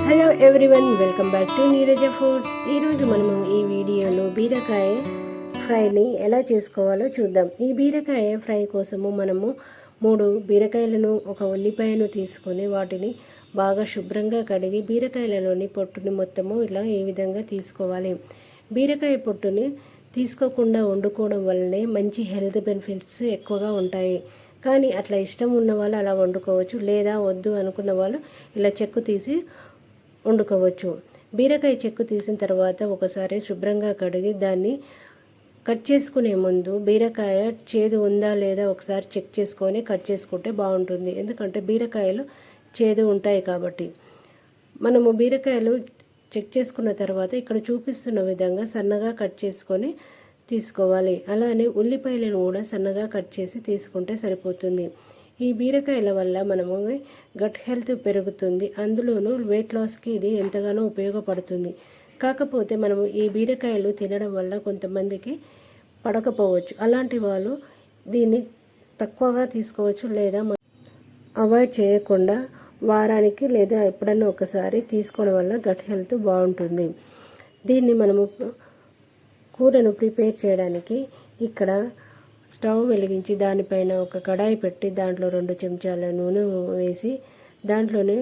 Hello everyone, welcome back to Neeraja foods. ఈరోజు మనము ఈ వీడియోలో బీరకాయ ఫ్రైని ఎలా చేసుకోవాలో చూద్దాం. ఈ బీరకాయ ఫ్రై కోసము మనము 3 బీరకాయలను, ఒక ఉల్లిపాయను తీసుకొని వాటిని బాగా శుభ్రంగా కడిగి బీరకాయలలోని పొట్టుని మొత్తము ఇలా ఈ విధంగా తీసుకోవాలి. బీరకాయ పొట్టుని తీసుకోకుండా వండుకోవడం వల్లనే మంచి హెల్త్ బెనిఫిట్స్ ఎక్కువగా ఉంటాయి. కానీ అట్లా ఇష్టం ఉన్న వాళ్ళు అలా వండుకోవచ్చు, లేదా వద్దు అనుకున్న వాళ్ళు ఇలా చెక్కు తీసి వండుకోవచ్చు. బీరకాయ చెక్కు తీసిన తర్వాత ఒకసారి శుభ్రంగా కడిగి దాన్ని కట్ చేసుకునే ముందు బీరకాయ చేదు ఉందా లేదా ఒకసారి చెక్ చేసుకొని కట్ చేసుకుంటే బాగుంటుంది. ఎందుకంటే బీరకాయలు చేదు ఉంటాయి కాబట్టి. మనము బీరకాయలు చెక్ చేసుకున్న తర్వాత ఇక్కడ చూపిస్తున్న విధంగా సన్నగా కట్ చేసుకొని తీసుకోవాలి. అలానే ఉల్లిపాయలను కూడా సన్నగా కట్ చేసి తీసుకుంటే సరిపోతుంది. ఈ బీరకాయల వల్ల మనము గట్ హెల్త్ పెరుగుతుంది, అందులోనూ వెయిట్ లాస్కి ఇది ఎంతగానో ఉపయోగపడుతుంది. కాకపోతే మనము ఈ బీరకాయలు తినడం వల్ల కొంతమందికి పడకపోవచ్చు. అలాంటి వాళ్ళు దీన్ని తక్కువగా తీసుకోవచ్చు, లేదా అవాయిడ్ చేయకుండా వారానికి లేదా ఎప్పుడన్నా ఒకసారి తీసుకోవడం వల్ల గట్ హెల్త్ బాగుంటుంది. దీన్ని మనము కూరను ప్రిపేర్ చేయడానికి ఇక్కడ స్టవ్ వెలిగించి దానిపైన ఒక కడాయి పెట్టి దాంట్లో 2 చెంచాల నూనె వేసి దాంట్లోనే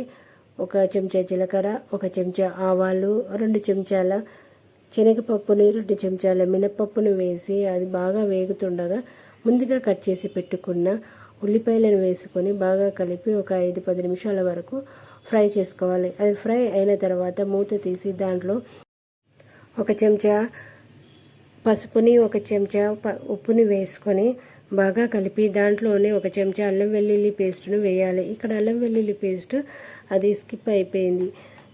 1 చెంచా జీలకర్ర, 1 చెంచా ఆవాలు, 2 చెంచాల శనగపప్పుని, 2 చెంచాల మినపప్పును వేసి అది బాగా వేగుతుండగా ముందుగా కట్ చేసి పెట్టుకున్న ఉల్లిపాయలను వేసుకొని బాగా కలిపి ఒక 5-10 నిమిషాల వరకు ఫ్రై చేసుకోవాలి. అది ఫ్రై అయిన తర్వాత మూత తీసి దాంట్లో 1 చెంచా పసుపుని, 1 చెంచా ఉప్పుని వేసుకొని బాగా కలిపి దాంట్లోనే 1 చెంచా అల్లం వెల్లుల్లి పేస్ట్ను వేయాలి. ఇక్కడ అల్లం వెల్లుల్లి పేస్ట్ అది స్కిప్ అయిపోయింది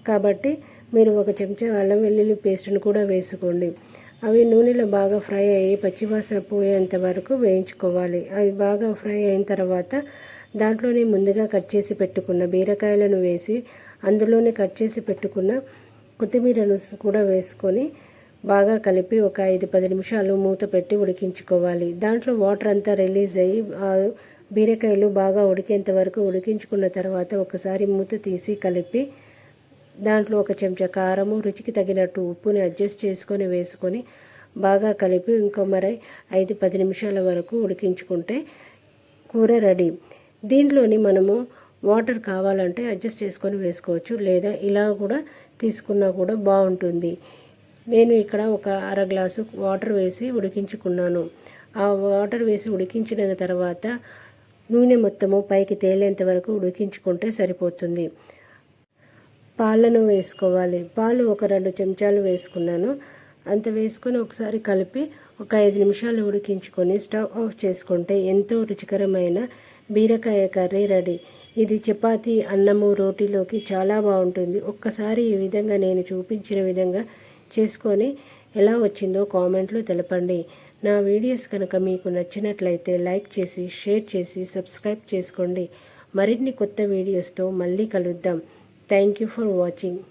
కాబట్టి మీరు 1 చెంచా అల్లం వెల్లుల్లి పేస్ట్ను కూడా వేసుకోండి. అవి నూనెలో బాగా ఫ్రై అయ్యి పచ్చివాసన పోయేంత వరకు వేయించుకోవాలి. అవి బాగా ఫ్రై అయిన తర్వాత దాంట్లోనే ముందుగా కట్ చేసి పెట్టుకున్న బీరకాయలను వేసి అందులోనే కట్ చేసి పెట్టుకున్న కొత్తిమీరను కూడా వేసుకొని బాగా కలిపి ఒక 5-10 నిమిషాలు మూత పెట్టి ఉడికించుకోవాలి. దాంట్లో వాటర్ అంతా రిలీజ్ అయ్యి బీరకాయలు బాగా ఉడికేంత వరకు ఉడికించుకున్న తర్వాత ఒకసారి మూత తీసి కలిపి దాంట్లో 1 చెంచా కారము, రుచికి తగినట్టు ఉప్పుని అడ్జస్ట్ చేసుకొని వేసుకొని బాగా కలిపి ఇంకో 5-10 నిమిషాల వరకు ఉడికించుకుంటే కూర రెడీ. దీంట్లోని మనము వాటర్ కావాలంటే అడ్జస్ట్ చేసుకొని వేసుకోవచ్చు, లేదా ఇలా కూడా తీసుకున్నా కూడా బాగుంటుంది. నేను ఇక్కడ ఒక 1/2 గ్లాసు వాటర్ వేసి ఉడికించుకున్నాను. ఆ వాటర్ వేసి ఉడికించిన తర్వాత నూనె మొత్తము పైకి తేలేంత వరకు ఉడికించుకుంటే సరిపోతుంది. పాలను వేసుకోవాలి. పాలు ఒక 2 చెంచాలు వేసుకున్నాను. అంత వేసుకొని ఒకసారి కలిపి ఒక 5 నిమిషాలు ఉడికించుకొని స్టవ్ ఆఫ్ చేసుకుంటే ఎంతో రుచికరమైన బీరకాయ కర్రీ రెడీ. ఇది చపాతీ, అన్నము, రోటీలోకి చాలా బాగుంటుంది. ఒక్కసారి ఈ విధంగా నేను చూపించిన విధంగా చేసుకొని ఎలా వచ్చిందో కామెంట్లో తెలపండి. నా వీడియోస్ కనుక మీకు నచ్చినట్లయితే లైక్ చేసి, షేర్ చేసి, సబ్స్క్రైబ్ చేసుకోండి. మరిన్ని కొత్త వీడియోస్తో మళ్ళీ కలుద్దాం. Thank you for watching.